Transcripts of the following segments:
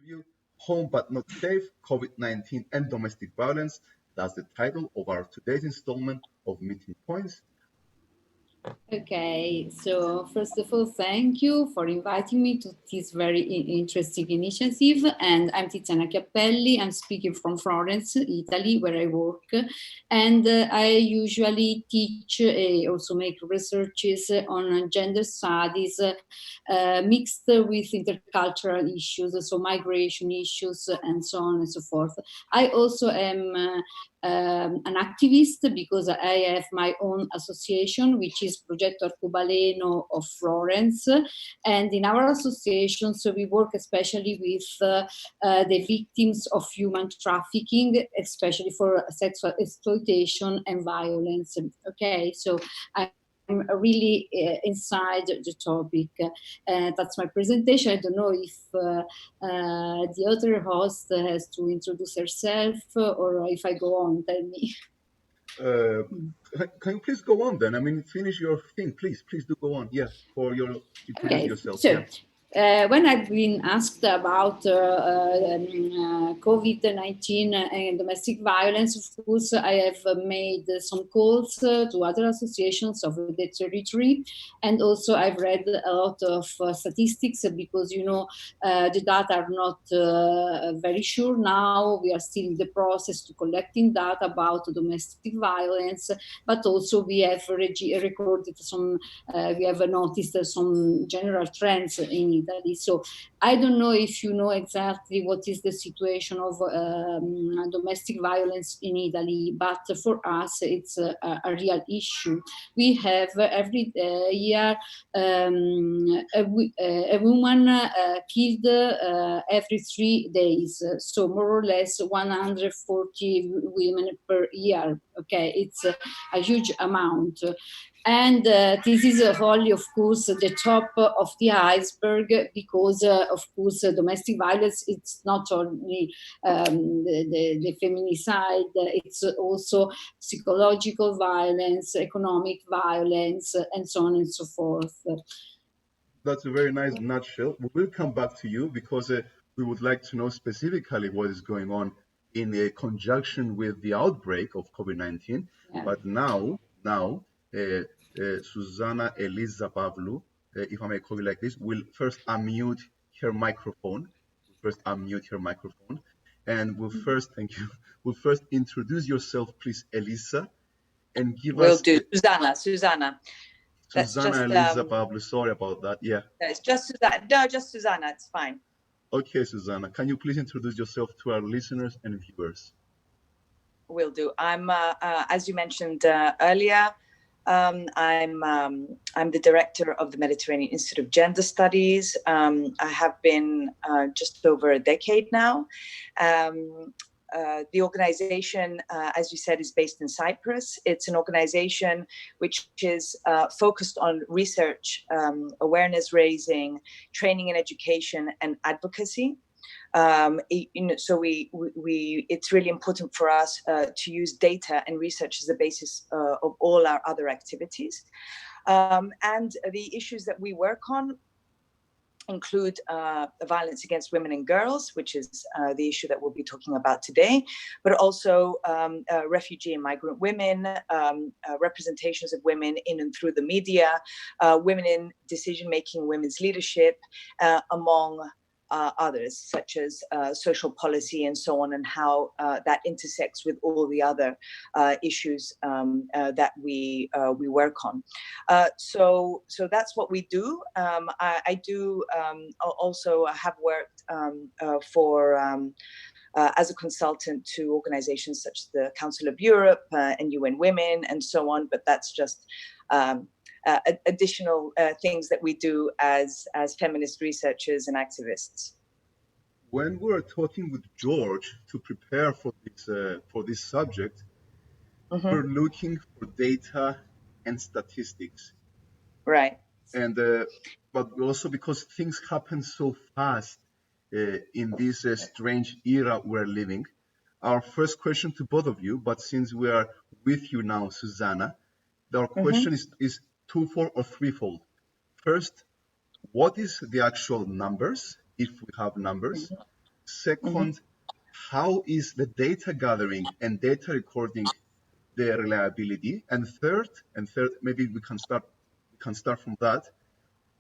interview, Home But Not Safe, COVID-19 and Domestic Violence. That's the title of our today's installment of Meeting Points. Okay, so first of all, thank you for inviting me to this very interesting initiative. And I'm Tiziana Chiappelli. I'm speaking from Florence, Italy, where I work. And I usually teach, also make researches on gender studies mixed with intercultural issues, so migration issues and so on and so forth. I also am an activist because I have my own association, which is Progetto Arcobaleno of Florence. And in our association, so we work especially with the victims of human trafficking, especially for sexual exploitation and violence. Okay, so I'm really inside the topic. That's my presentation. I don't know if the other host has to introduce herself or if I go on. Tell me. Can you please go on then? I mean, finish your thing, please. Please do go on. Yeah, for your introduce yourself. So, yeah. When I've been asked about COVID-19 and domestic violence, of course, I have made some calls to other associations of the territory. And also I've read a lot of statistics because, you know, the data are not very sure now. We are still in the process to collecting data about domestic violence, but also we have recorded some, we have noticed some general trends in Italy. So I don't know if you know exactly what is the situation of domestic violence in Italy, but for us it's a real issue. We have every year a woman killed every 3 days, so more or less 140 women per year. Okay, it's a huge amount. And this is only, of course, the top of the iceberg because, of course, domestic violence, it's not only the feminicide, it's also psychological violence, economic violence, and so on and so forth. That's a very nice nutshell. We will come back to you because we would like to know specifically what is going on in conjunction with the outbreak of COVID-19. Yeah. But now, Susana Elisa Pavlou, if I may call it like this, will first unmute her microphone. And will first, thank you, will first introduce yourself, please, Elisa, and give us. Will do. Susana. Susana Elisa Pavlou, sorry about that. Yeah. It's just Susana. No, just Susana. It's fine. Okay, Susana, can you please introduce yourself to our listeners and viewers? Will do. I'm, as you mentioned earlier, I'm the director of the Mediterranean Institute of Gender Studies. I have been just over a decade now. The organization, as you said, is based in Cyprus. It's an organization which is focused on research, awareness raising, training and education, and advocacy. So it's really important for us to use data and research as the basis of all our other activities. And the issues that we work on include violence against women and girls, which is the issue that we'll be talking about today, but also refugee and migrant women, representations of women in and through the media, women in decision-making, women's leadership, among others, such as social policy and so on, and how that intersects with all the other issues that we work on. So that's what we do. I do also have worked as a consultant to organizations such as the Council of Europe and UN Women and so on, but that's just additional things that we do as feminist researchers and activists. When we were talking with George to prepare for this subject, we're looking for data and statistics. Right. And but also because things happen so fast in this strange era we're living. Our first question to both of you, but since we are with you now, Susana, our question is twofold or threefold. First, what is the actual numbers, if we have numbers? Second, how is the data gathering and data recording the reliability? And third, maybe we can start from that.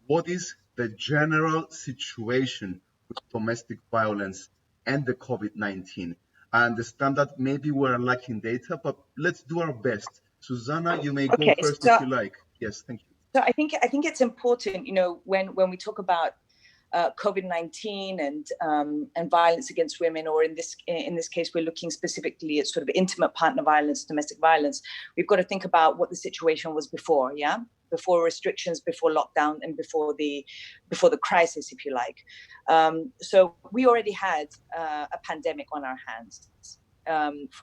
What is the general situation with domestic violence and the COVID-19? I understand that maybe we're lacking data, but let's do our best. Susana, you may go first if you like. Yes, thank you. So I think it's important, when we talk about COVID-19 and violence against women, or in this case, we're looking specifically at sort of intimate partner violence, domestic violence. We've got to think about what the situation was before, before restrictions, before lockdown, and before the crisis, if you like. So we already had a pandemic on our hands.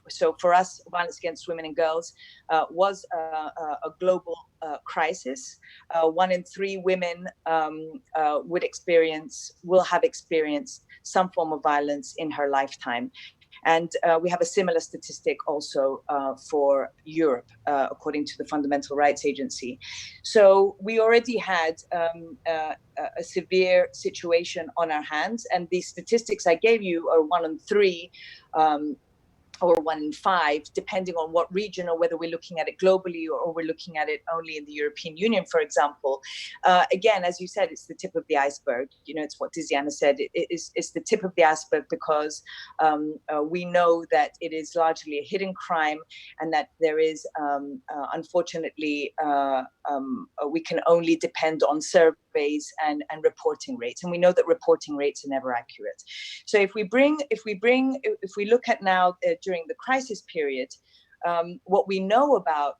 So for us, violence against women and girls was a global crisis. 1 in 3 women will have experienced some form of violence in her lifetime. And we have a similar statistic also for Europe, according to the Fundamental Rights Agency. So we already had a severe situation on our hands. And the statistics I gave you are 1 in 3, or 1 in 5, depending on what region, or whether we're looking at it globally or we're looking at it only in the European Union, for example. Again, as you said, it's the tip of the iceberg. It's what Tiziana said. It's the tip of the iceberg because we know that it is largely a hidden crime, and that there is, unfortunately, we can only depend on surveys and reporting rates, and we know that reporting rates are never accurate. So if we look at now during the crisis period, what we know about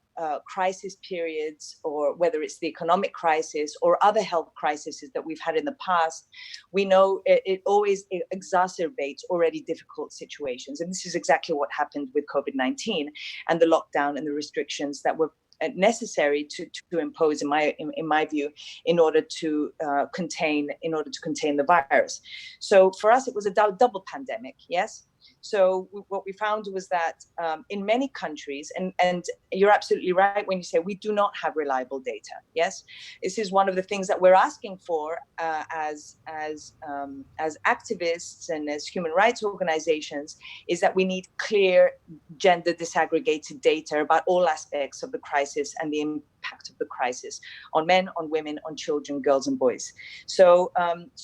crisis periods, or whether it's the economic crisis or other health crises that we've had in the past, we know it always exacerbates already difficult situations. And this is exactly what happened with COVID-19 and the lockdown and the restrictions that were necessary to impose, in my view, in order to contain the virus. So for us, it was a double pandemic. Yes. So what we found was that in many countries, and you're absolutely right when you say we do not have reliable data. Yes, this is one of the things that we're asking for as activists and as human rights organizations, is that we need clear gender disaggregated data about all aspects of the crisis and the impact of the crisis on men, on women, on children, girls and boys. So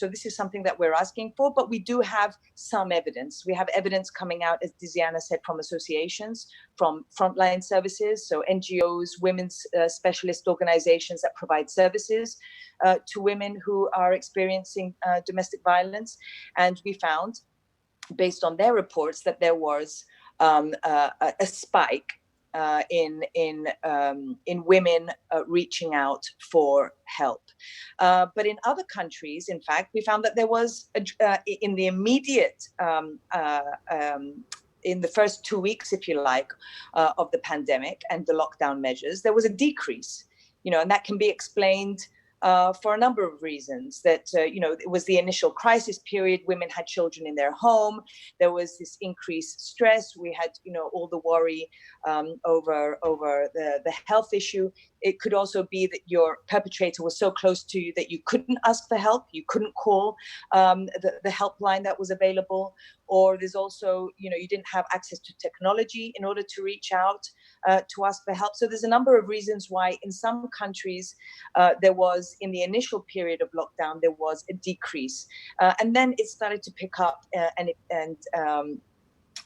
this is something that we're asking for, but we do have some evidence. We have evidence coming out, as Tiziana said, from associations, from frontline services, so NGOs, women's specialist organizations that provide services to women who are experiencing domestic violence. And we found, based on their reports, that there was a spike in women reaching out for help. But in other countries, in fact, we found that there was, in the immediate, in the first 2 weeks, if you like, of the pandemic and the lockdown measures, there was a decrease, and that can be explained for a number of reasons. That it was the initial crisis period. Women had children in their home. There was this increased stress. We had all the worry over the health issue. It could also be that your perpetrator was so close to you that you couldn't ask for help. You couldn't call the helpline that was available. Or there's also, you didn't have access to technology in order to reach out to ask for help. So there's a number of reasons why in some countries there was, in the initial period of lockdown, there was a decrease. And then it started to pick up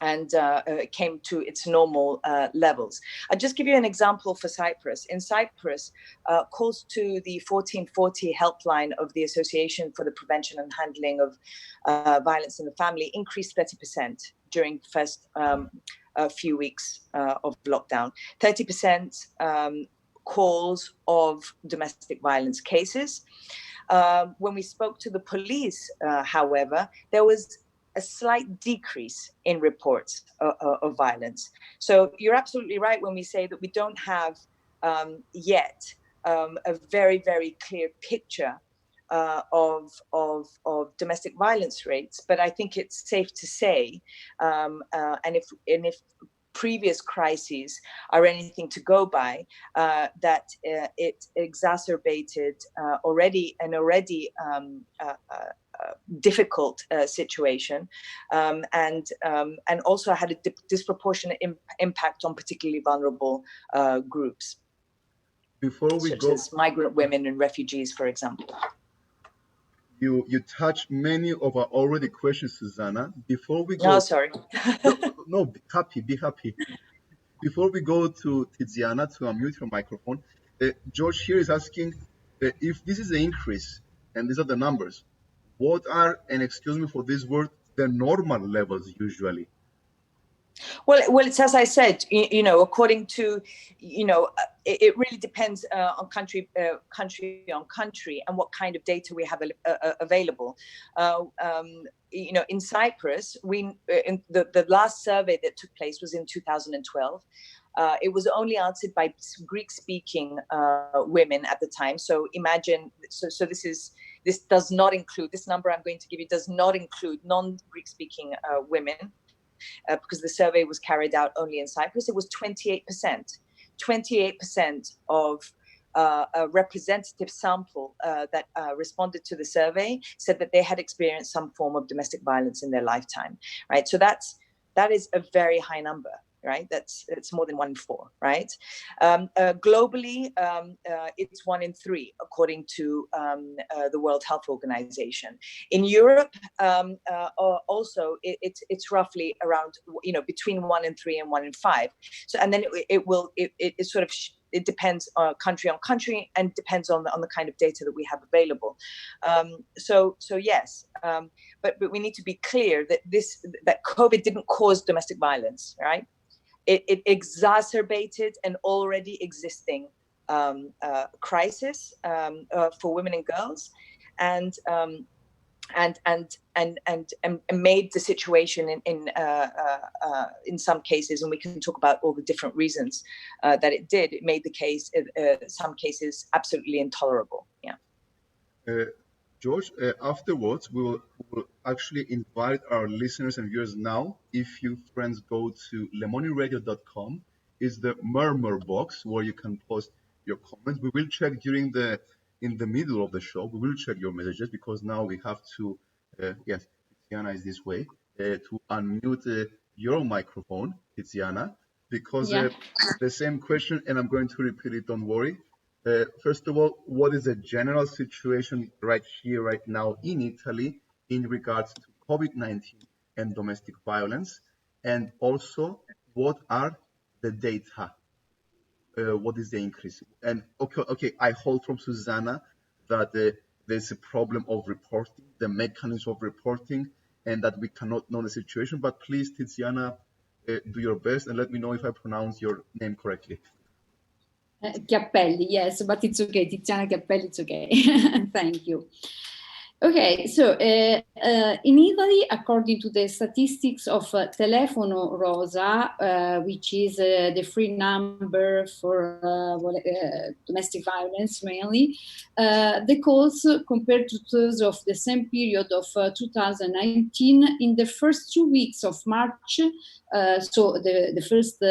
and came to its normal levels. I'll just give you an example for Cyprus. In Cyprus, calls to the 1440 helpline of the Association for the Prevention and Handling of Violence in the Family increased 30% during the first few weeks of lockdown. 30% calls of domestic violence cases. When we spoke to the police, however, there was a slight decrease in reports of violence. So you're absolutely right when we say that we don't have yet a very, very clear picture of domestic violence rates. But I think it's safe to say, and if previous crises are anything to go by, that it exacerbated already difficult situation, and also had a disproportionate impact on particularly vulnerable groups, such as migrant women and refugees, for example. You touched many of our already questions, Susana. Before we go, sorry. no, be happy. Before we go to Tiziana to unmute your microphone, George here is asking if this is an increase and these are the numbers, what are, and excuse me for this word, the normal levels usually? Well, it's as I said, according to, it really depends on country on country and what kind of data we have available. In Cyprus, in the last survey that took place was in 2012. It was only answered by Greek-speaking women at the time. So imagine, this does not include, this number I'm going to give you does not include non-Greek-speaking women. Because the survey was carried out only in Cyprus, it was 28%. 28% of a representative sample that responded to the survey said that they had experienced some form of domestic violence in their lifetime, right? So that is a very high number, right? It's more than 1 in 4, right? Globally, it's 1 in 3, according to the World Health Organization. In Europe, also, it's roughly around, between 1 in 3 and 1 in 5. So, and then it depends country on country and depends on the kind of data that we have available. So yes, but we need to be clear that COVID didn't cause domestic violence, right? It exacerbated an already existing crisis for women and girls, and made the situation in some cases, and we can talk about all the different reasons that it did. It made the case, some cases, absolutely intolerable. Yeah. George, afterwards, we will actually invite our listeners and viewers now. If you friends go to lemoniradio.com, is the murmur box where you can post your comments. We will check in the middle of the show. We will check your messages because now we have to, yes, Tiziana is this way, to unmute your microphone, Tiziana, because the same question, and I'm going to repeat it, don't worry. First of all, what is the general situation right here, right now in Italy in regards to COVID-19 and domestic violence? And also, what are the data? What is the increase? And okay, I hold from Susana that there's a problem of reporting, the mechanism of reporting, and that we cannot know the situation. But please, Tiziana, do your best and let me know if I pronounce your name correctly. Chiappelli, yes, but it's okay. Tiziana Chiappelli, it's okay. Thank you. Okay, so in Italy, according to the statistics of Telefono Rosa, which is the free number for domestic violence mainly, the calls compared to those of the same period of 2019, in the first 2 weeks of March, so the first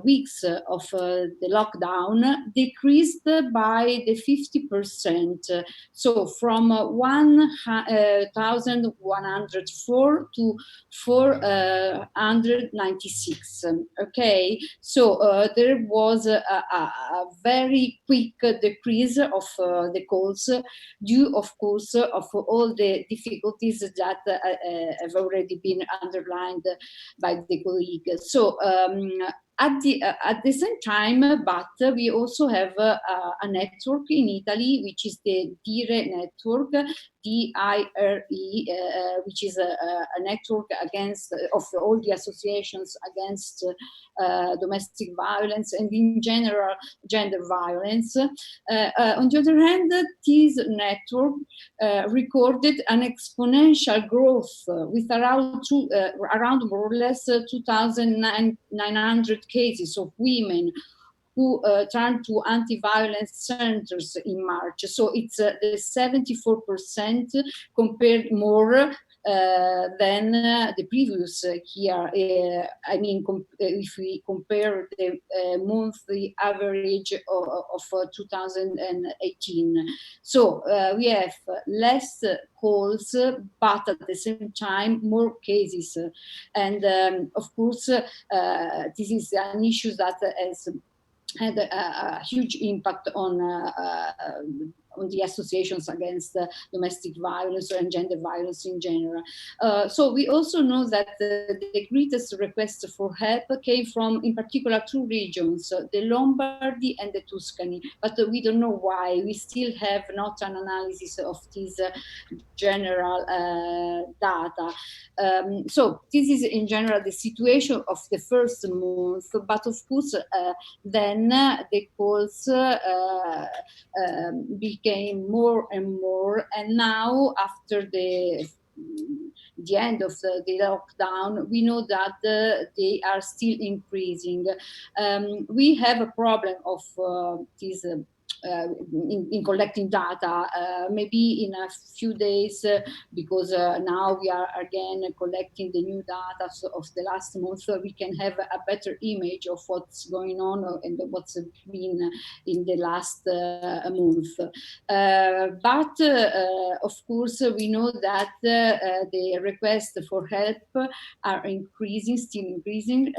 weeks of the lockdown, decreased by the 50%. So from 1,104 to 496. Okay, so there was a very quick decrease of the calls, due, of course, of all the difficulties that have already been underlined by the colleague. So at the same time, but we also have a network in Italy, which is the DIRE network, D-I-R-E, which is a network of all the associations against domestic violence and in general gender violence. On the other hand, this network recorded an exponential growth with around more or less 2,900 cases of women who turned to anti-violence centers in March. So it's the 74% compared more than the previous year. I mean, if we compare the monthly average of 2018. So we have less calls, but at the same time, more cases. And of course, this is an issue that has had a huge impact on the associations against domestic violence and gender violence in general. So we also know that the greatest requests for help came from, in particular, two regions, the Lombardy and the Tuscany, but we don't know why. We still have not an analysis of this general data. So this is in general the situation of the first month, but of course then the calls became more and more, and now after the end of the lockdown, we know that they are still increasing. We have a problem of this in collecting data, maybe in a few days, because now we are again collecting the new data of the last month, we can have a better image of what's going on and what's been in the last month. But of course, we know that the requests for help are increasing, still increasing,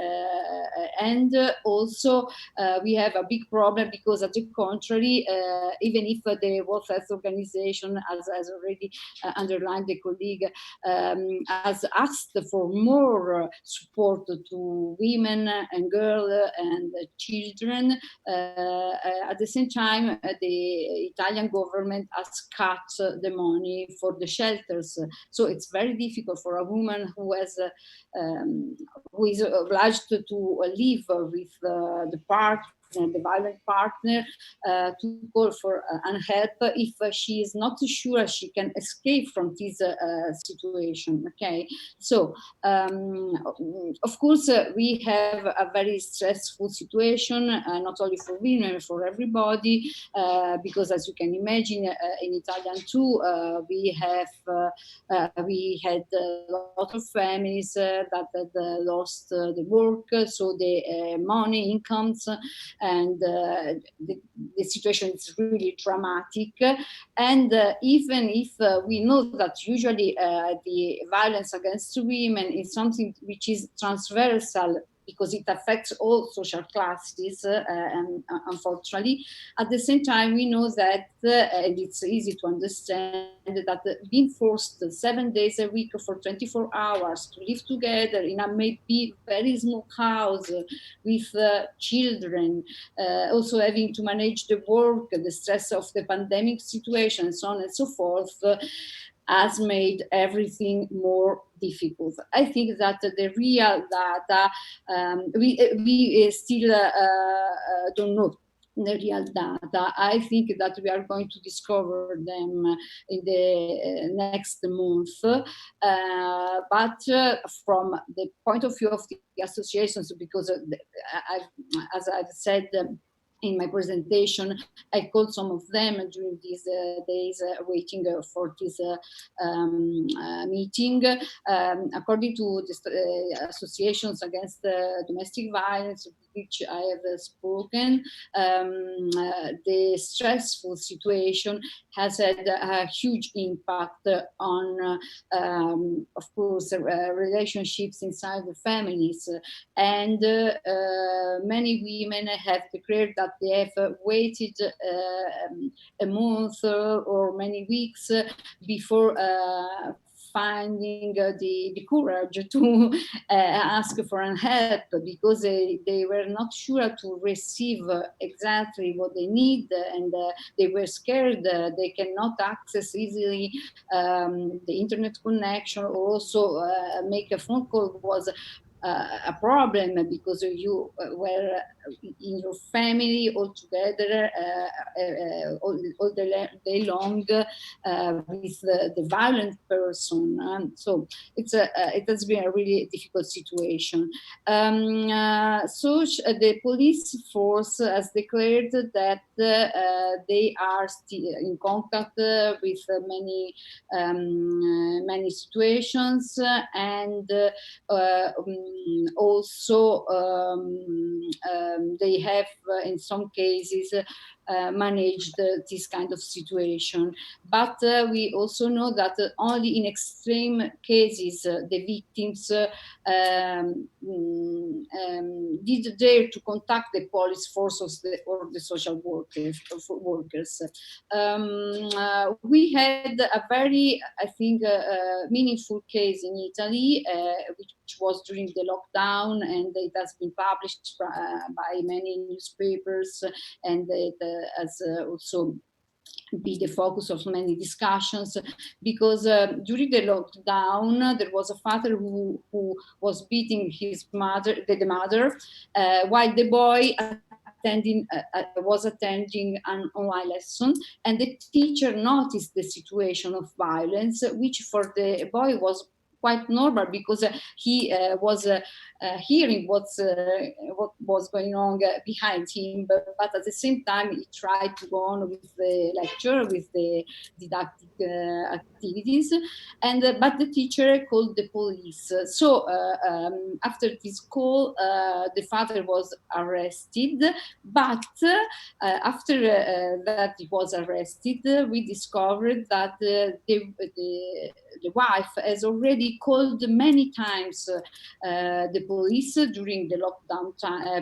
and also we have a big problem because, at the contrary, even if the World Health Organization, as already underlined the colleague, has asked for more support to women and girls and children, at the same time, the Italian government has cut the money for the shelters. So it's very difficult for a woman who has who is obliged to live with the partner, the violent partner, to call for help if she is not sure she can escape from this situation. Okay, so of course we have a very stressful situation, not only for women, for everybody, because as you can imagine, in Italian too, we had a lot of families that had lost the work, so the money, incomes, and the situation is really dramatic. And even if we know that usually the violence against women is something which is transversal, because it affects all social classes, and unfortunately, at the same time, we know that, and it's easy to understand, that being forced 7 days a week for 24 hours to live together in a maybe very small house with children, also having to manage the work, the stress of the pandemic situation, and so on and so forth, has made everything more difficult. I think that the real data, we still don't know the real data. I think that we are going to discover them in the next month. But from the point of view of the associations, because as I've said, in my presentation, I called some of them during these days waiting for this meeting. According to the associations against domestic violence, which I have spoken, the stressful situation has had a huge impact on, of course, relationships inside the families. And many women have declared that they have waited a month or many weeks before finding the courage to ask for help, because they were not sure to receive exactly what they need, and they were scared they cannot access easily the internet connection, or also make a phone call was a problem, because you were in your family all together all the day long with the violent person. So it has been a really difficult situation. So the police force has declared that they are still in contact with many situations, and also they have in some cases managed this kind of situation. But we also know that only in extreme cases the victims did dare to contact the police force or the social workers. We had a very, I think, meaningful case in Italy, which was during the lockdown, and it has been published by many newspapers, and it has also be the focus of many discussions, because during the lockdown there was a father who was beating his mother, the mother, while the boy was attending an online lesson, and the teacher noticed the situation of violence, which for the boy was quite normal, because he was hearing what was going on behind him, but at the same time he tried to go on with the lecture, with the didactic activities, and but the teacher called the police. So after this call, the father was arrested, but after that he was arrested, we discovered that the wife has already called many times the police during the lockdown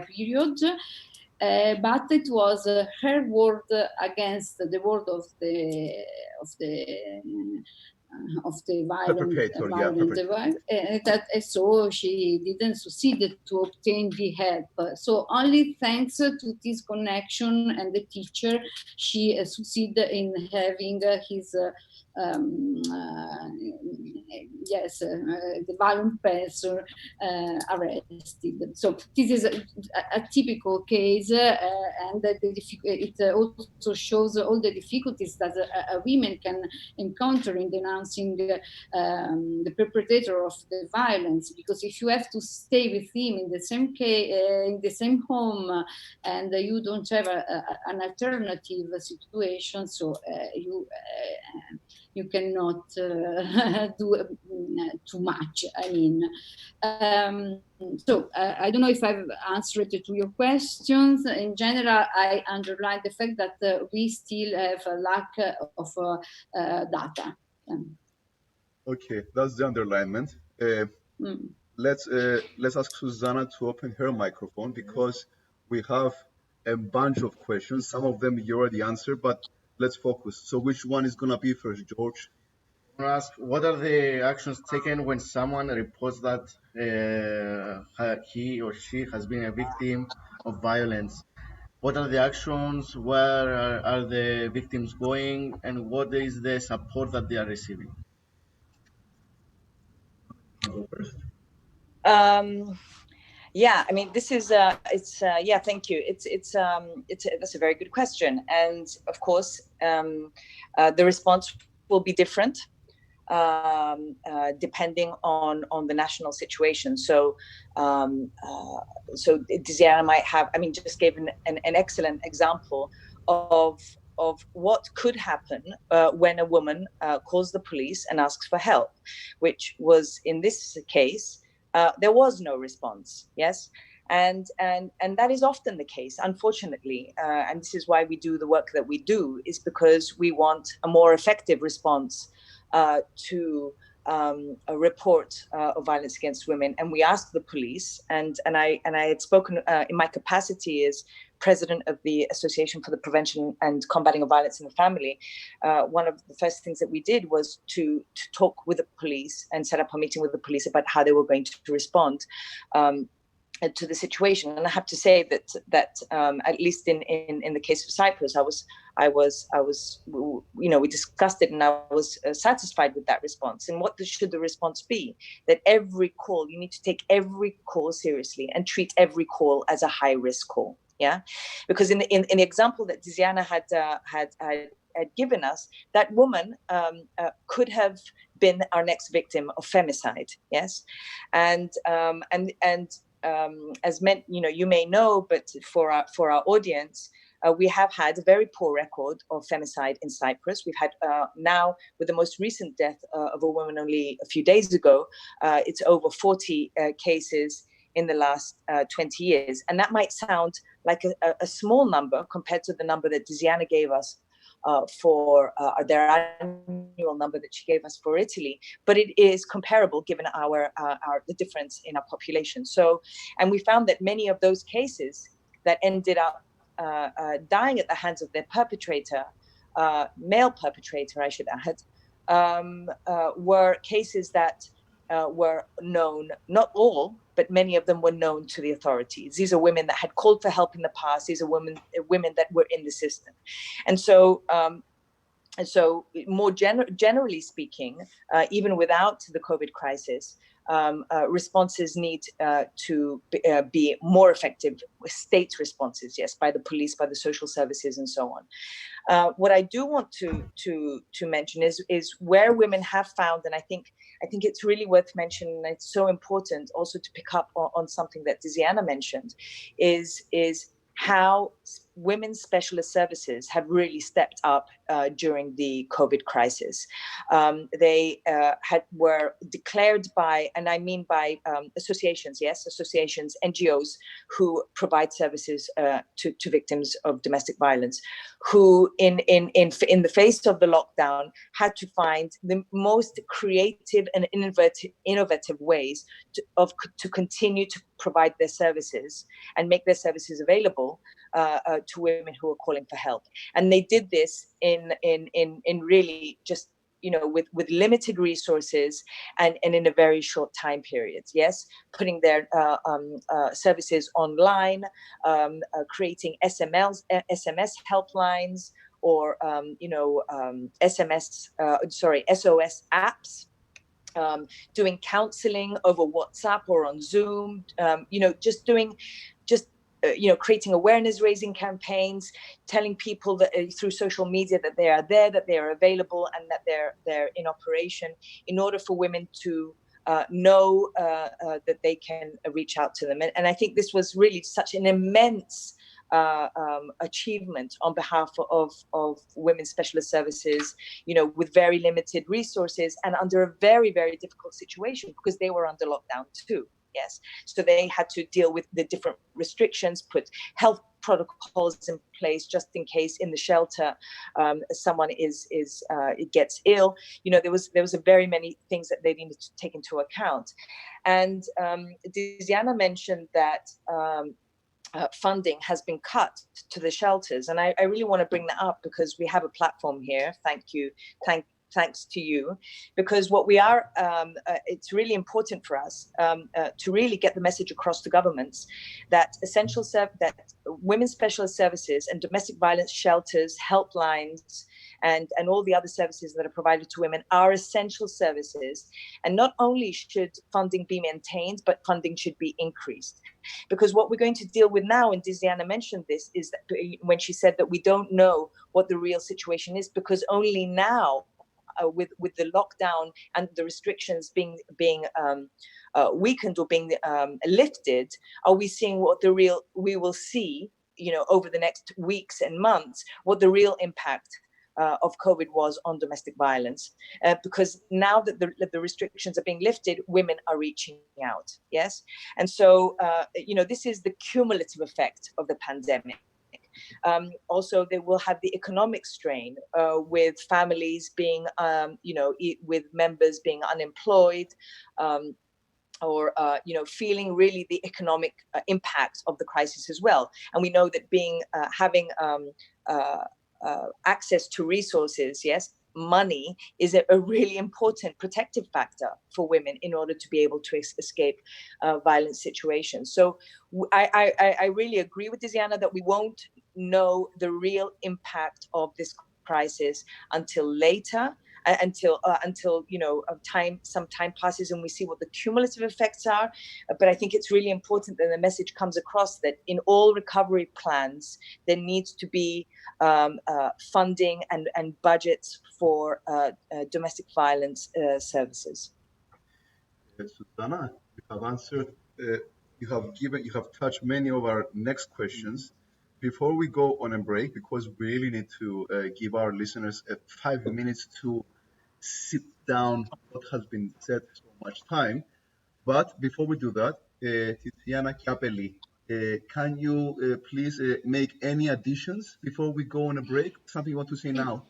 period, but it was her word against the word of the violent, so she didn't succeed to obtain the help. So only thanks to this connection and the teacher, she succeeded in having his the violent person arrested. So this is a typical case, and it also shows all the difficulties that women can encounter in denouncing the perpetrator of the violence, because if you have to stay with him in the same in the same home, and you don't have an alternative situation, so you cannot do too much. I mean, so I don't know if I've answered to your questions. In general, I underline the fact that we still have a lack of data. Okay, that's the underlinement. Let's ask Susana to open her microphone, because we have a bunch of questions. Some of them you already answered, but let's focus. So which one is gonna be first, George? I want to ask, what are the actions taken when someone reports that he or she has been a victim of violence? What are the actions? Where are the victims going? And what is the support that they are receiving? Yeah, I mean, this is yeah, thank you. That's a very good question, and of course, the response will be different depending on the national situation. So, Tiziana might have, I mean, just gave an excellent example of what could happen when a woman calls the police and asks for help, which was in this case. There was no response. Yes, and that is often the case, unfortunately. And this is why we do the work that we do, is because we want a more effective response to a report of violence against women. And we ask the police. And I had spoken in my capacity as president of the Association for the Prevention and Combating of Violence in the Family. One of the first things that we did was to talk with the police and set up a meeting with the police about how they were going to respond. to the situation. And I have to say that at least in the case of Cyprus, we discussed it, and I was satisfied with that response. And what should the response be? That every call, you need to take every call seriously and treat every call as a high risk call. Yeah, because in the example that Tiziana had given us, that woman could have been our next victim of femicide. Yes, and as you may know, but for our audience, we have had a very poor record of femicide in Cyprus. We've had now, with the most recent death of a woman only a few days ago, it's over 40 cases in the last 20 years. And that might sound like a small number compared to the number that Tiziana gave us for their annual number that she gave us for Italy, but it is comparable given the difference in our population. So, and we found that many of those cases that ended up dying at the hands of their perpetrator, male perpetrator, I should add, were cases that were known, not all, but many of them were known to the authorities. These are women that had called for help in the past. These are women that were in the system. And so more generally speaking, even without the COVID crisis, responses need to be more effective, state responses, yes, by the police, by the social services, and so on. What I do want to mention is where women have found, and I think it's really worth mentioning, and it's so important also to pick up on something that Tiziana mentioned, is how women's specialist services have really stepped up during the COVID crisis. They were declared by, and I mean by associations, NGOs who provide services to victims of domestic violence, who in the face of the lockdown had to find the most creative and innovative ways to continue to provide their services and make their services available to women who are calling for help. And they did this in really just, with limited resources and in a very short time period. Yes, putting their services online, creating SMS helplines, or SOS apps. Doing counseling over WhatsApp or on Zoom, creating awareness-raising campaigns, telling people that through social media that they are there, that they are available, and that they're in operation, in order for women to know that they can reach out to them. And I think this was really such an immense achievement on behalf of women's specialist services, with very limited resources and under a very, very difficult situation, because they were under lockdown too. Yes, so they had to deal with the different restrictions, put health protocols in place just in case in the shelter someone gets ill. There was a very many things that they needed to take into account. And Tiziana mentioned that funding has been cut to the shelters, and I really want to bring that up because we have a platform here. Thanks to you, because what we are, it's really important for us to really get the message across to governments that that women's specialist services and domestic violence shelters, helplines, and all the other services that are provided to women are essential services. And not only should funding be maintained, but funding should be increased. Because what we're going to deal with now, and Tiziana mentioned this, is that when she said that we don't know what the real situation is, because only now, with the lockdown and the restrictions being weakened or being lifted, are we seeing we will see, over the next weeks and months, what the real impact of COVID was on domestic violence, because now that the restrictions are being lifted, women are reaching out. Yes, and so this is the cumulative effect of the pandemic. Also, they will have the economic strain with families being, with members being unemployed, or feeling really the economic impact of the crisis as well. And we know that having access to resources, yes, money is a really important protective factor for women in order to be able to escape violent situations. So I really agree with Tiziana that we won't know the real impact of this crisis until later, until some time passes and we see what the cumulative effects are. But I think it's really important that the message comes across that in all recovery plans there needs to be funding and budgets for domestic violence services. Susana, you have answered, you have touched many of our next questions. Before we go on a break, because we really need to give our listeners 5 minutes to sit down what has been said so much time. But before we do that, Tiziana Chiappelli, can you please make any additions before we go on a break? Something you want to say now?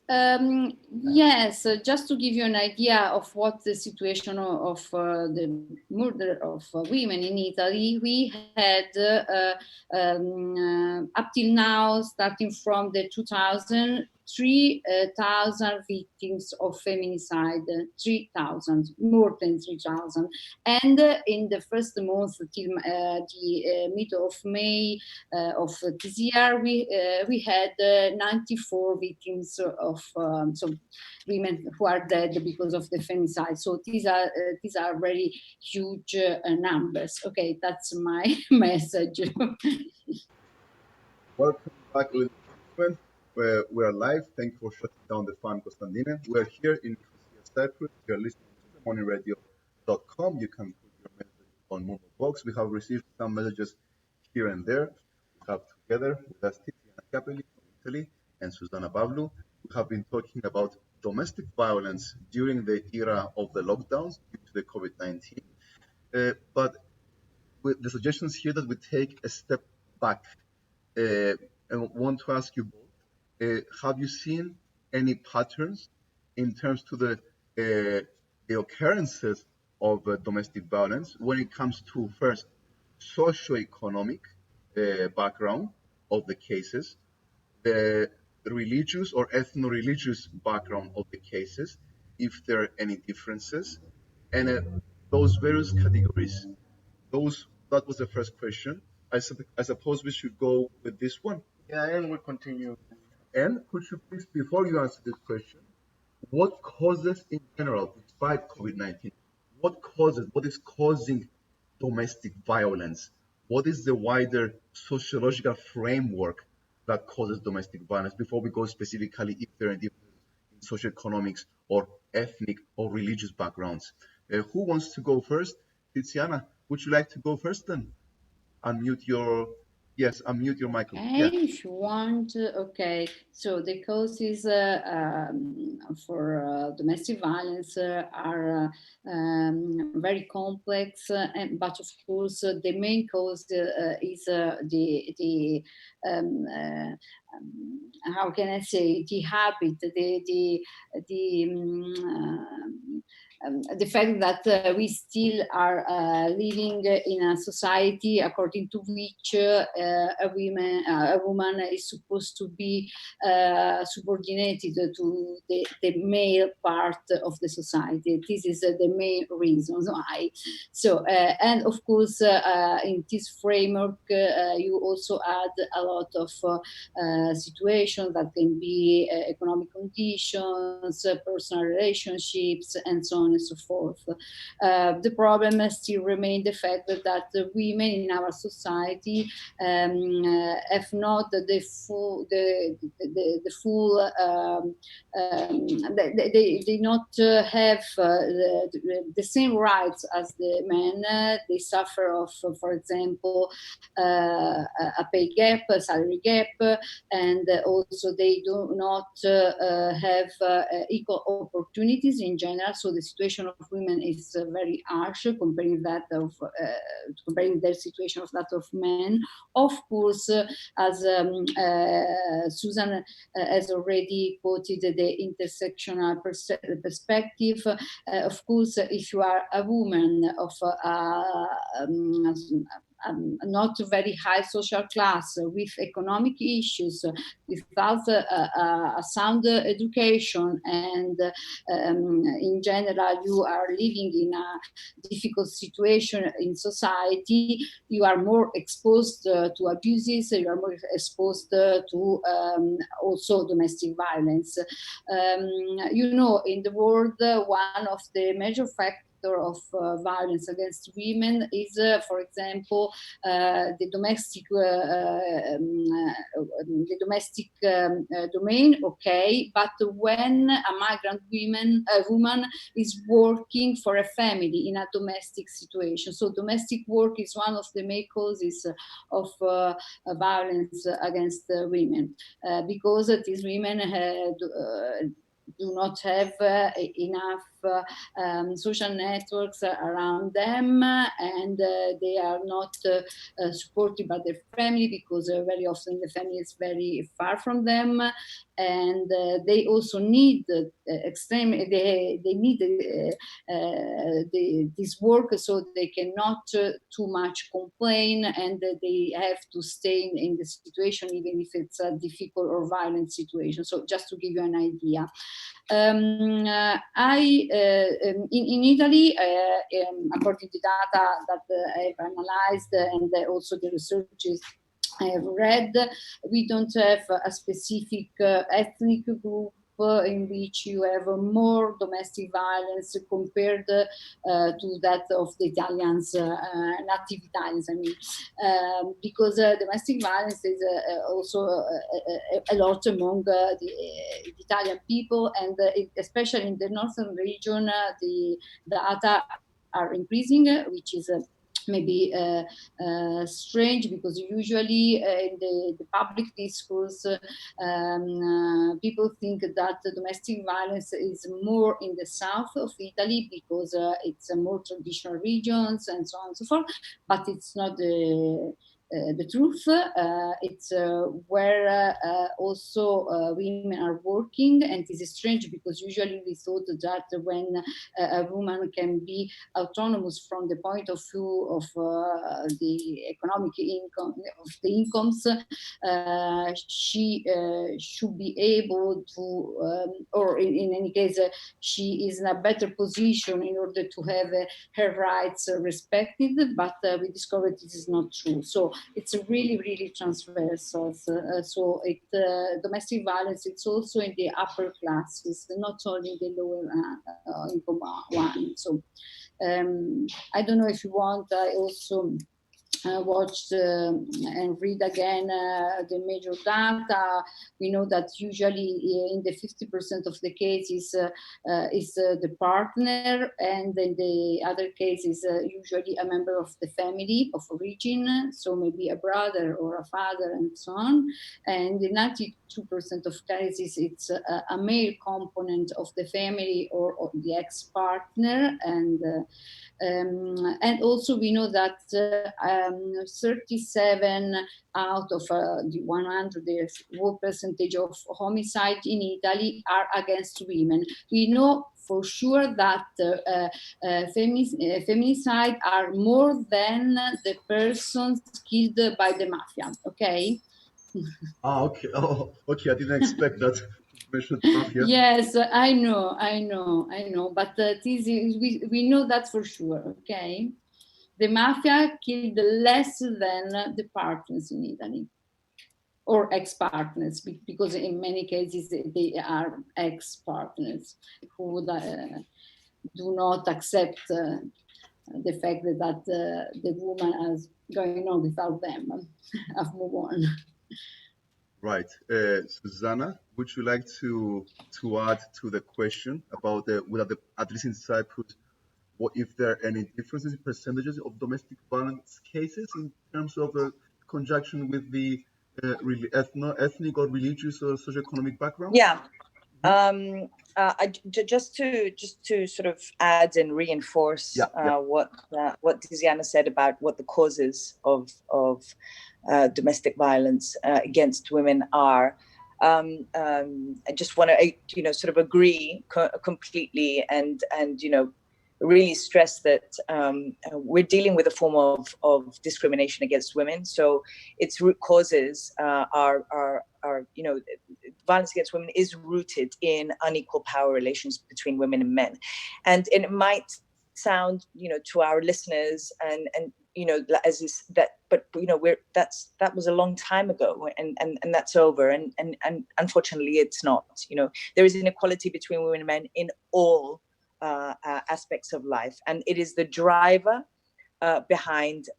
Yes, just to give you an idea of what the situation of the murder of women in Italy, we had up till now, starting from the 2000, 3,000 victims of feminicide, 3,000, more than 3,000. And in the first month till the middle of May of this year, we had 94 victims of so women who are dead because of the femicide. So these are very huge numbers. Okay, that's my message. Welcome back, ladies and gentlemen. We're live. Thank you for shutting down the fan, Constantine. We're here in Nicosia, Cyprus. You're listening to LemoniRadio.com. You can put your message on Momo Box. We have received some messages here and there. We have together with us Tiziana Chiappelli from Italy and Susana Pavlou. We have been talking about domestic violence during the era of the lockdowns due to the COVID-19. But with the suggestions here that we take a step back. I want to ask you both, have you seen any patterns in terms to the occurrences of domestic violence when it comes to first socioeconomic background of the cases, the religious or ethno-religious background of the cases, if there are any differences, and those various categories. That was the first question. I suppose we should go with this one. Yeah, and we'll continue. And could you please, before you answer this question, what causes in general, despite COVID-19, what is causing domestic violence? What is the wider sociological framework that causes domestic violence? Before we go specifically if there are differences in socioeconomics or ethnic or religious backgrounds. Who wants to go first? Tiziana, would you like to go first then? Unmute your microphone. Okay, if you want. Okay, so the causes for domestic violence are very complex, but of course the main cause is the how can I say, the habit, the fact that we still are living in a society according to which a woman is supposed to be subordinated to the male part of the society. This is the main reason why. So, and of course, in this framework, you also add a lot of situations that can be economic conditions, personal relationships, and so on and so forth. The problem still remains the fact that the women in our society have not the full, they not have the same rights as the men. They suffer of, for example, a pay gap, a salary gap, and also they do not have equal opportunities in general. So the situation of women is very harsh comparing their situation of that of men. Of course, as Susan has already quoted the intersectional perspective, of course, if you are a woman of not very high social class, with economic issues, without a sound education, and in general you are living in a difficult situation in society, you are more exposed to abuses, you are more exposed to also domestic violence. You know, in the world, one of the major factors of violence against women is, for example, the domestic domain. Okay, but when a migrant woman is working for a family in a domestic situation, so domestic work is one of the main causes of violence against women, because these women do not have enough social networks around them, and they are not supported by their family, because very often the family is very far from them, and they also need they need this work, so they cannot too much complain, and they have to stay in the situation even if it's a difficult or violent situation. So just to give you an idea. In Italy, according to data that I've analyzed, and also the researches I have read, we don't have a specific ethnic group in which you have more domestic violence compared to that of the Italians, native Italians, I mean, because domestic violence is also a lot among the Italian people, and especially in the northern region, the data are increasing, which is maybe strange, because usually in the public discourse people think that domestic violence is more in the south of Italy, because it's a more traditional regions and so on and so forth, but it's not the truth. It's where also women are working, and it is strange because usually we thought that when a woman can be autonomous from the point of view of the economic income, of the incomes, she should be able to, or in any case, she is in a better position in order to have her rights respected, but we discovered this is not true. So it's really, really transversal. So domestic violence, it's also in the upper classes, not only the lower income one. So I don't know if you want, I also watched and read again the major data. We know that usually in the 50% of the cases is the partner, and in the other cases usually a member of the family of origin, so maybe a brother or a father and so on. And in 92% of cases it's a male component of the family or the ex-partner, and also we know that 37 out of the 100, the what percentage of homicide in Italy are against women. We know for sure that feminicide are more than the persons killed by the mafia. Okay. Okay. Oh, okay. I didn't expect that. Mentioned mafia. Yes, I know, but we know that for sure. Okay. The mafia killed less than the partners in Italy, or ex-partners, because in many cases they are ex-partners who do not accept the fact that the woman is going on without them. I've moved on. Right. Susana, would you like to add to the question about whether at least in Cyprus, what if there are any differences in percentages of domestic violence cases in terms of conjunction with the ethnic or religious or socioeconomic background? Yeah. Just to sort of add and reinforce what Tiziana said about what the causes of domestic violence against women are. I just want to sort of agree completely, and really stress that we're dealing with a form of discrimination against women. So its root causes are violence against women is rooted in unequal power relations between women and men. And it might sound, to our listeners and as is that, but that was a long time ago, and that's over, and unfortunately it's not. There is inequality between women and men in all aspects of life, and it is the driver behind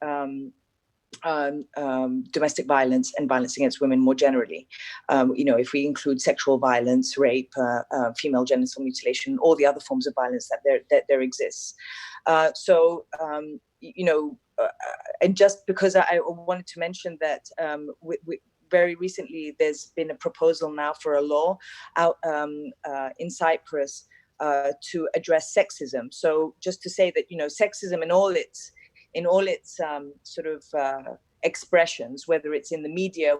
domestic violence and violence against women more generally. If we include sexual violence, rape, female genital mutilation, all the other forms of violence that there exists. And just because I wanted to mention that very recently there's been a proposal now for a law out in Cyprus to address sexism. So just to say that sexism in all its sort of expressions, whether it's in the media.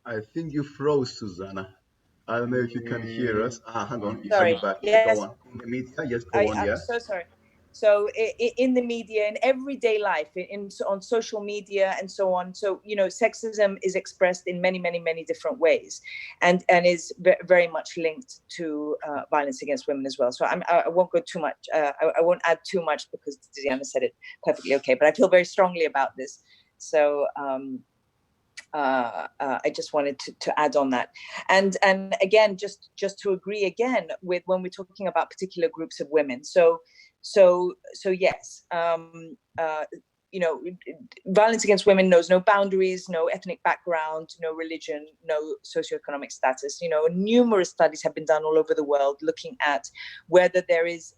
I think you froze, Susana. I don't know if you can hear us. Hang on, Sorry. you're back. Yes. Go on. In the media, yes, go on. I'm so sorry. So in the media, in everyday life, on social media and so on. So, sexism is expressed in many, many, many different ways, and is very much linked to violence against women as well. So I won't go too much. I won't add too much because Tiziana said it perfectly okay. But I feel very strongly about this. So I just wanted to add on that, and again, just to agree again with when we're talking about particular groups of women. So yes, violence against women knows no boundaries, no ethnic background, no religion, no socioeconomic status. Numerous studies have been done all over the world looking at whether there is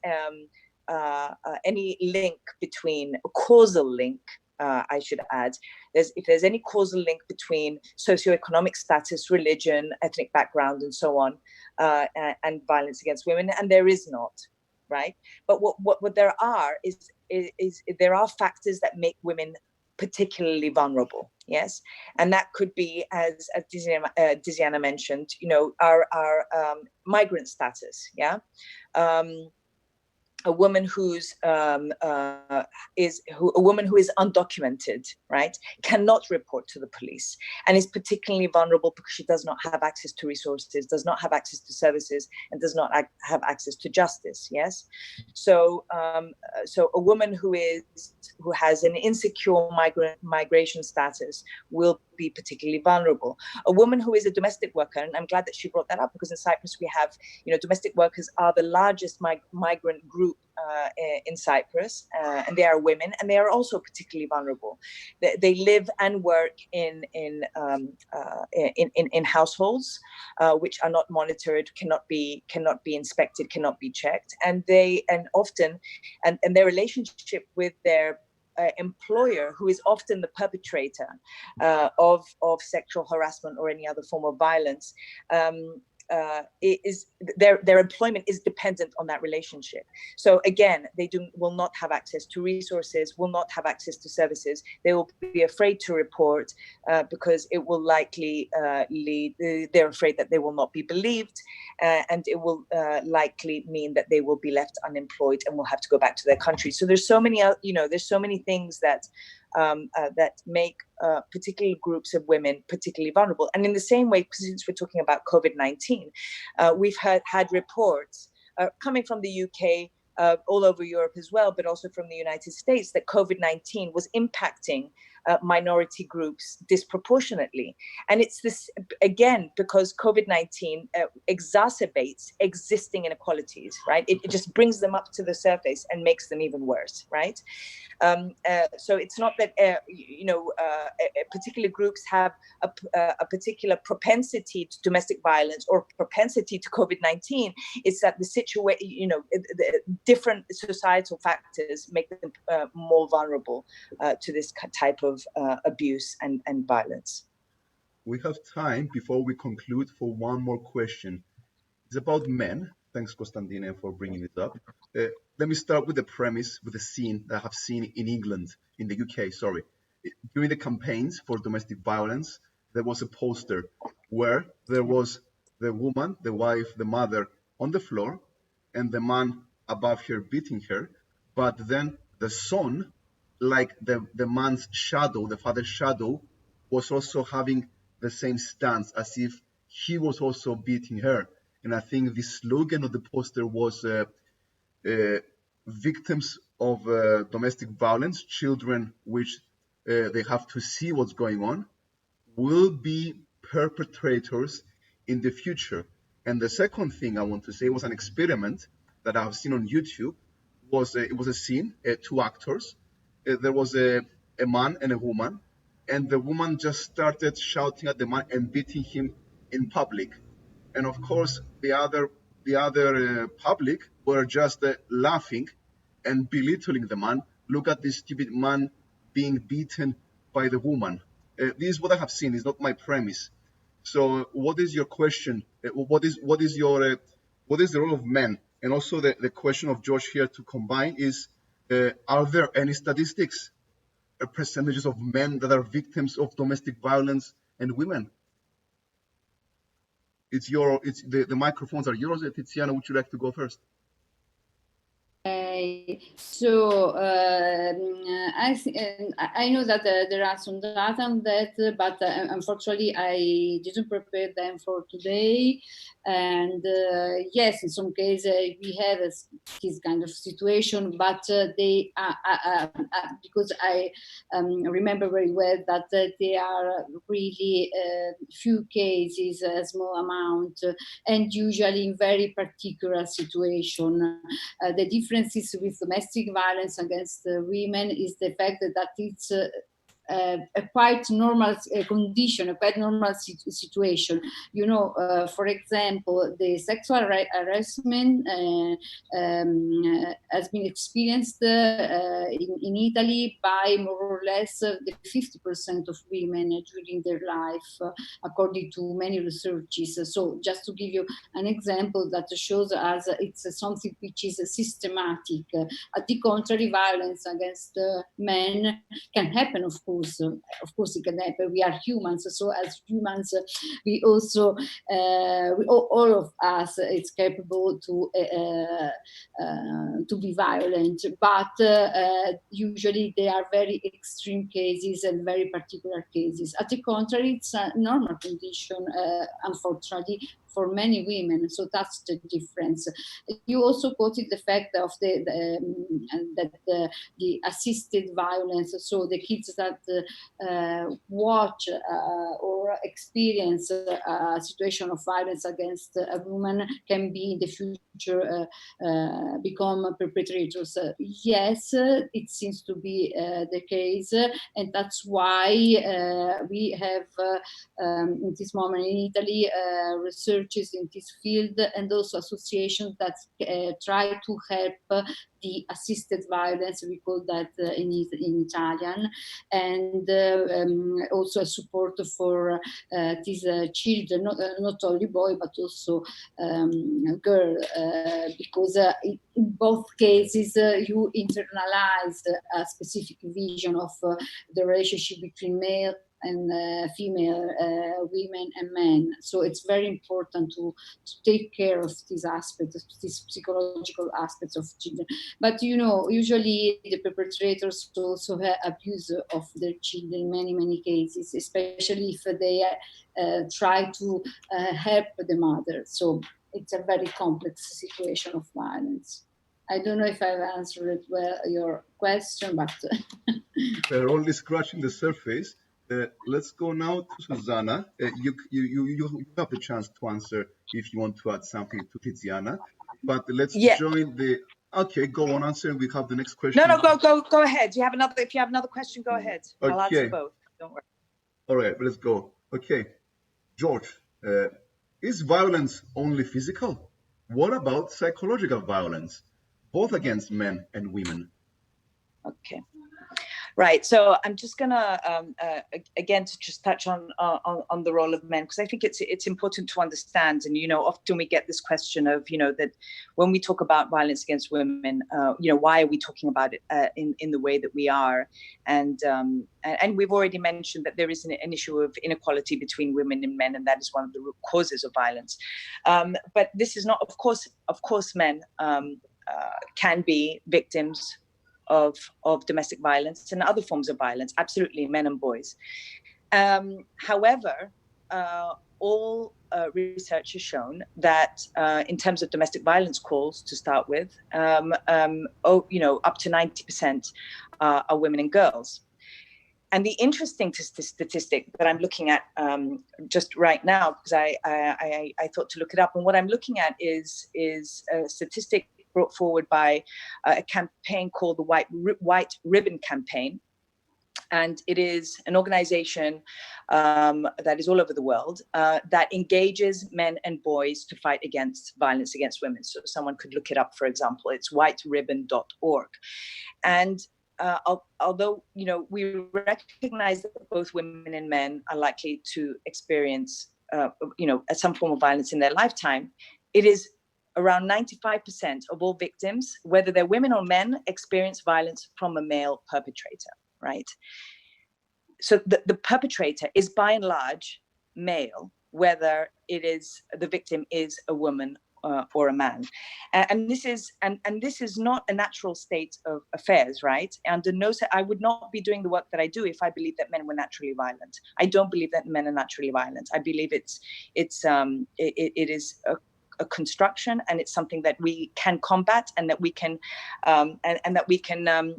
any link between a causal link. I should add, if there's any causal link between socioeconomic status, religion, ethnic background, and so on, and violence against women, and there is not, right? But what there are is there are factors that make women particularly vulnerable, yes, and that could be, as Tiziana mentioned, our migrant status, yeah. A woman who is undocumented, right, cannot report to the police, and is particularly vulnerable because she does not have access to resources, does not have access to services, and does not have access to justice. Yes, so a woman who has an insecure migration status will be particularly vulnerable. A woman who is a domestic worker, and I'm glad that she brought that up, because in Cyprus we have, domestic workers are the largest migrant group in Cyprus, and they are women, and they are also particularly vulnerable. They live and work in households which are not monitored, cannot be inspected, cannot be checked, and often their relationship with their employer, who is often the perpetrator of sexual harassment or any other form of violence, is their employment is dependent on that relationship. So again, they will not have access to resources, will not have access to services. They will be afraid to report because it will likely lead. They're afraid that they will not be believed, and it will likely mean that they will be left unemployed and will have to go back to their country. So there's so many, there's so many things that make particular groups of women particularly vulnerable. And in the same way, since we're talking about COVID-19, we've had reports coming from the UK, all over Europe as well, but also from the United States, that COVID-19 was impacting minority groups disproportionately. And it's this, again, because COVID-19 exacerbates existing inequalities, right? It just brings them up to the surface and makes them even worse, right? So it's not that particular groups have a particular propensity to domestic violence or propensity to COVID-19. It's that the situation, the different societal factors make them more vulnerable to this type of abuse and violence. We have time before we conclude for one more question. It's about men. Thanks, Constantine, for bringing it up. Let me start with the premise, with the scene that I have seen in England, in the UK, sorry. During the campaigns for domestic violence, there was a poster where there was the woman, the wife, the mother on the floor, and the man above her beating her, but then the son, like the man's shadow, the father's shadow, was also having the same stance as if he was also beating her. And I think the slogan of the poster was victims of domestic violence, children which they have to see what's going on, will be perpetrators in the future. And the second thing I want to say was an experiment that I've seen on YouTube. It was a scene, two actors. There was a man and a woman, and the woman just started shouting at the man and beating him in public. And of course, the other public were just laughing and belittling the man. Look at this stupid man being beaten by the woman. This is what I have seen. It's not my premise. So, what is your question? What is the role of men? And also the question of George here to combine is: are there any statistics, percentages of men that are victims of domestic violence and women? The microphones are yours. Tiziana, would you like to go first? So I know that there are some data on that, but unfortunately I didn't prepare them for today. And yes, in some cases we have this kind of situation, but they are because I remember very well that they are really few cases, a small amount, and usually in very particular situation. The differences with domestic violence against women is the fact that it's a quite normal condition, a quite normal situation. You know, for example, the sexual harassment has been experienced in Italy by more or less the 50% of women during their life, according to many researches. So just to give you an example that shows us it's something which is systematic. At the contrary, violence against men can happen, of course. Of course, it can happen. We are humans, so as humans, we also, all of us, is capable to be violent. But usually, they are very extreme cases and very particular cases. At the contrary, it's a normal condition, unfortunately, for many women. So that's the difference. You also quoted the fact of the assisted violence. So the kids that watch or experience a situation of violence against a woman can be in the future become perpetrators. Yes, it seems to be the case, and that's why we have in this moment in Italy researchers in this field and also associations that try to help the assisted violence, we call that in Italian, and also a support for these children, not only boy but also girl, because in both cases you internalize a specific vision of the relationship between male and female, women and men. So it's very important to take care of these aspects, these psychological aspects of children. But you know, usually the perpetrators also have abuse of their children in many, many cases, especially if they try to help the mother. So it's a very complex situation of violence. I don't know if I've answered well your question, but We're only scratching the surface. Let's go now to Susana. You have the chance to answer if you want to add something to Tiziana. But let's join the. Okay, go on, answer. We have the next question. No, go ahead. If you have another question, go ahead. Okay. I'll answer both. Don't worry. All right, let's go. Okay, George, is violence only physical? What about psychological violence, both against men and women? Okay. Right. So I'm just gonna again to just touch on the role of men, because I think it's important to understand. And often we get this question of that when we talk about violence against women, why are we talking about it in the way that we are? And we've already mentioned that there is an issue of inequality between women and men, and that is one of the root causes of violence. But this is not, of course, men can be victims of domestic violence and other forms of violence, absolutely, men and boys. However, all research has shown that in terms of domestic violence calls, to start with, up to 90% are women and girls. And the interesting statistic that I'm looking at just right now, because I thought to look it up, and what I'm looking at is a statistic brought forward by a campaign called the White Ribbon Campaign. And it is an organization that is all over the world that engages men and boys to fight against violence against women. So someone could look it up, for example. It's whiteribbon.org. And although we recognize that both women and men are likely to experience some form of violence in their lifetime, it is around 95% of all victims, whether they're women or men, experience violence from a male perpetrator, right? So the perpetrator is by and large male, whether the victim is a woman or a man. And this is not a natural state of affairs, right? Under no, I would not be doing the work that I do if I believe that men were naturally violent. I don't believe that men are naturally violent. I believe it is a construction, and it's something that we can combat and that we can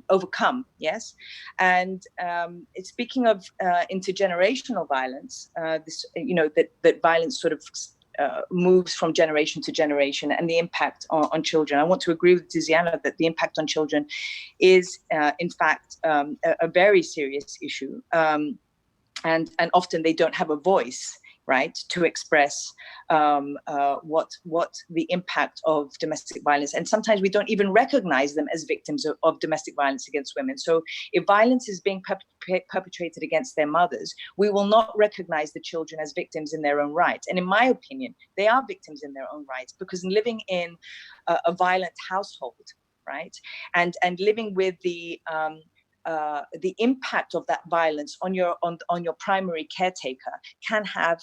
overcome. Yes. And speaking of intergenerational violence, that violence sort of moves from generation to generation, and the impact on children. I want to agree with Tiziana that the impact on children is in fact a very serious issue, and often they don't have a voice, right, to express what the impact of domestic violence, and sometimes we don't even recognize them as victims of domestic violence against women. So if violence is being perpetrated against their mothers, we will not recognize the children as victims in their own right. And in my opinion, they are victims in their own right, because living in a violent household, right, and living with the impact of that violence on your primary caretaker can have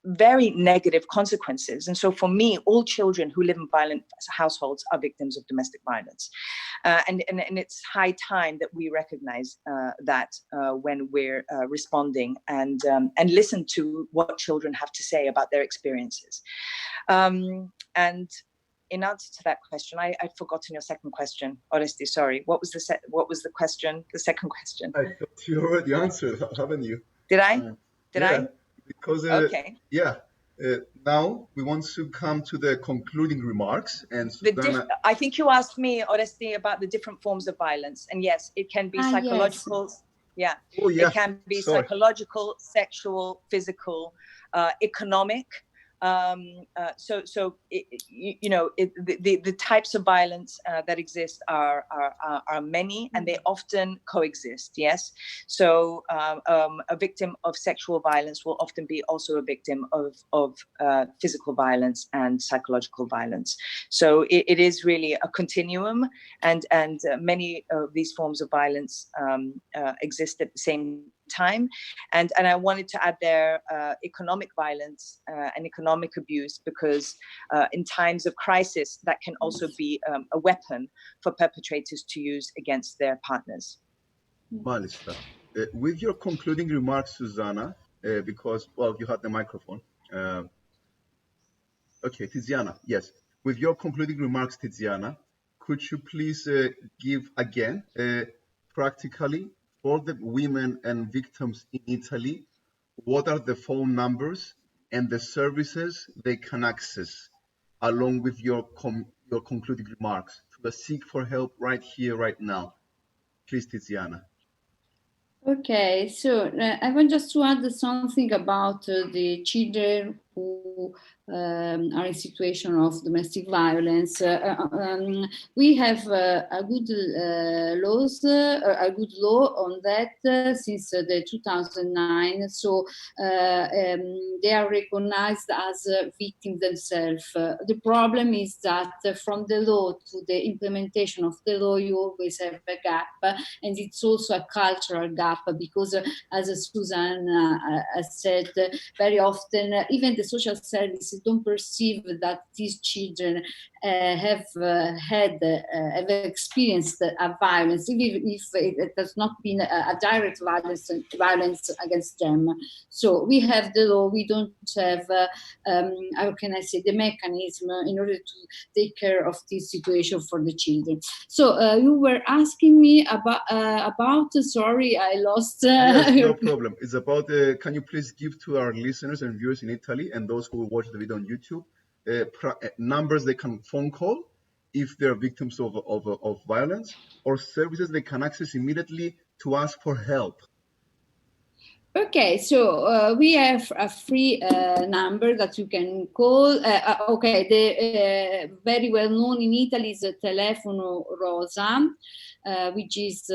very negative consequences. And so for me, all children who live in violent households are victims of domestic violence. And it's high time that we recognize that when we're responding and listen to what children have to say about their experiences. And in answer to that question, I'd forgotten your second question. Honestly, sorry. What was the question? The second question. I thought you already answered, haven't you? Did I? Because okay. Now we want to come to the concluding remarks, and Susana... I think you asked me, Oresti, about the different forms of violence, and yes, it can be psychological. Yes. Yeah. Oh, yeah. It can be psychological, sexual, physical, economic. The types of violence that exist are many, and they often coexist. Yes. So a victim of sexual violence will often be also a victim of physical violence and psychological violence. So it is really a continuum, and many of these forms of violence exist at the same time, and I wanted to add there economic violence and economic abuse, because in times of crisis that can also be a weapon for perpetrators to use against their partners. Malista. With your concluding remarks, Susana, because you had the microphone. Okay, Tiziana, yes. With your concluding remarks, Tiziana, could you please give again practically for the women and victims in Italy, what are the phone numbers and the services they can access, along with your concluding remarks, to seek for help right here, right now? Please, Tiziana. Okay, so I want just to add something about the children who are in situation of domestic violence. We have a good law on that since the 2009. So they are recognized as victims themselves. The problem is that from the law to the implementation of the law, you always have a gap, and it's also a cultural gap because, as Susana said, very often even the social services don't perceive that these children have experienced a violence, even if it has not been a direct violence against them. So we have the law, we don't have, how can I say, the mechanism in order to take care of this situation for the children. So you were asking me about sorry, I lost. Yes, no problem. It's about, can you please give to our listeners and viewers in Italy and those who will watch the video on YouTube, numbers they can phone call if they're victims of violence, or services they can access immediately to ask for help? Okay, so we have a free number that you can call. Okay, the very well known in Italy is Telefono Rosa, which is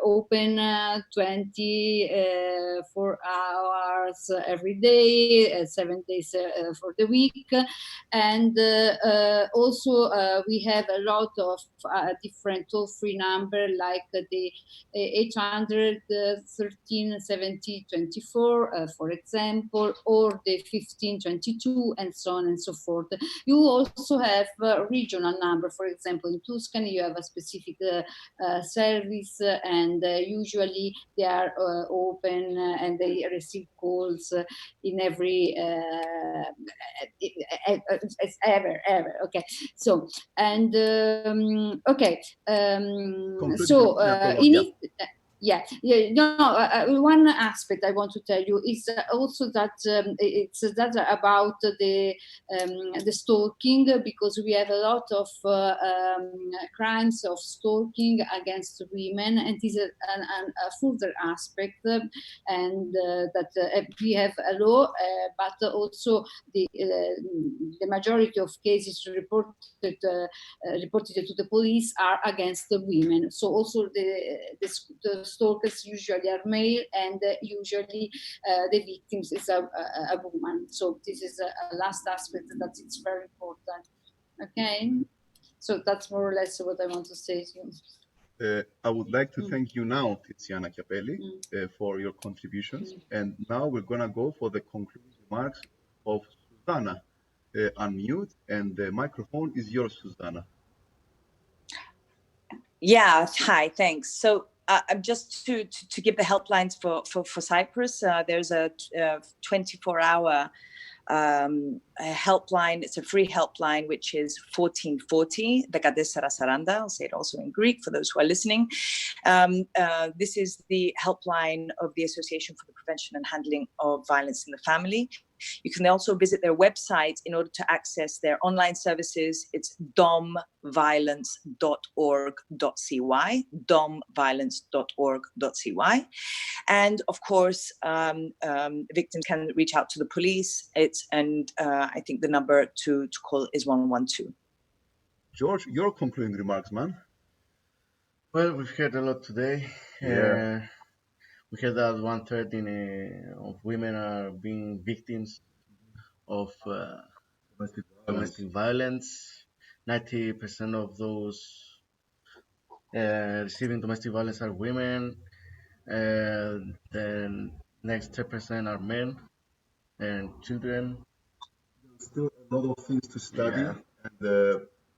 open 24 hours every day, 7 days for the week. And also we have a lot of different toll-free number like the 800 13 70 24, for example, or the 15 22, and so on and so forth. You also have a regional number. For example, in Tuscany, you have a specific service, and usually they are open and they receive calls in every ever. Okay, so and okay, so in one aspect I want to tell you is also that it's that about the stalking, because we have a lot of crimes of stalking against women, and this is a further aspect, and that we have a law, but also the majority of cases reported to the police are against the women. So also the stalkers usually are male, and usually the victims is a woman. So this is a last aspect that it's very important. Okay, so that's more or less what I want to say to you. I would like to thank you now, Tiziana Chiappelli, for your contributions. And now we're going to go for the concluding remarks of Susana. Unmute, and the microphone is yours, Susana. Yeah, hi, thanks. So just to give the helplines for Cyprus, there's a 24-hour helpline. It's a free helpline, which is 1440, 1440. I'll say it also in Greek for those who are listening. This is the helpline of the Association for the Prevention and Handling of Violence in the Family. You can also visit their website in order to access their online services. It's domviolence.org.cy, domviolence.org.cy. And of course, victims can reach out to the police. I think the number to call is 112. George, your concluding remarks, man. Well, we've heard a lot today. Yeah. We heard that 1/3 of women are being victims of domestic violence. 90% of those receiving domestic violence are women. The next 10% are men and children. There's still a lot of things to study, and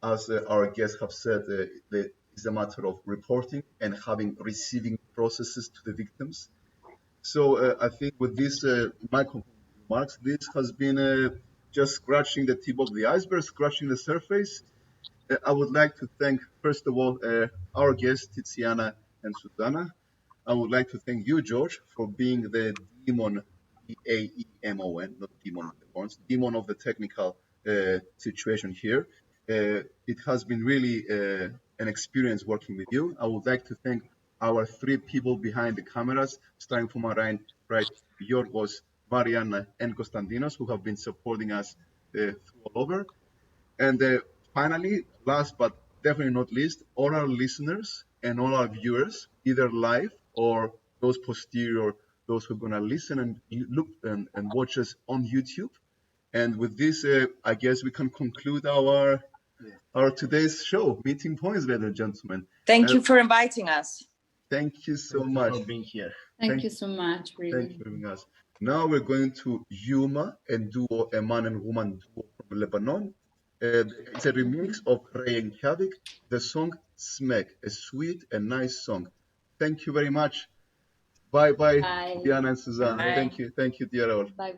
as our guests have said, it's a matter of reporting and receiving processes to the victims. So I think with this, my remarks, this has been just scratching the tip of the iceberg, scratching the surface. I would like to thank, first of all, our guests, Tiziana and Susana. I would like to thank you, George, for being the demon, D-A-E-M-O-N, not demon of the horns, demon of the technical situation here. It has been really an experience working with you. I would like to thank our three people behind the cameras, starting from our right, Yorgos, Mariana, and Konstantinos, who have been supporting us through all over. And finally, last but definitely not least, all our listeners and all our viewers, either live or those posterior, those who are going to listen and look and watch us on YouTube. And with this, I guess we can conclude our today's show, Meeting Points, ladies and gentlemen. Thank you for inviting us. Thank you so much for being here. Thank you so much, really. Thank you for having us. Now we're going to Yuma and duo, a man and woman duo from Lebanon. It's a remix of Ray and Kavik, the song Smek, a sweet and nice song. Thank you very much. Bye, Bye. Diana and Susana. Bye. Thank you, dear all. Bye.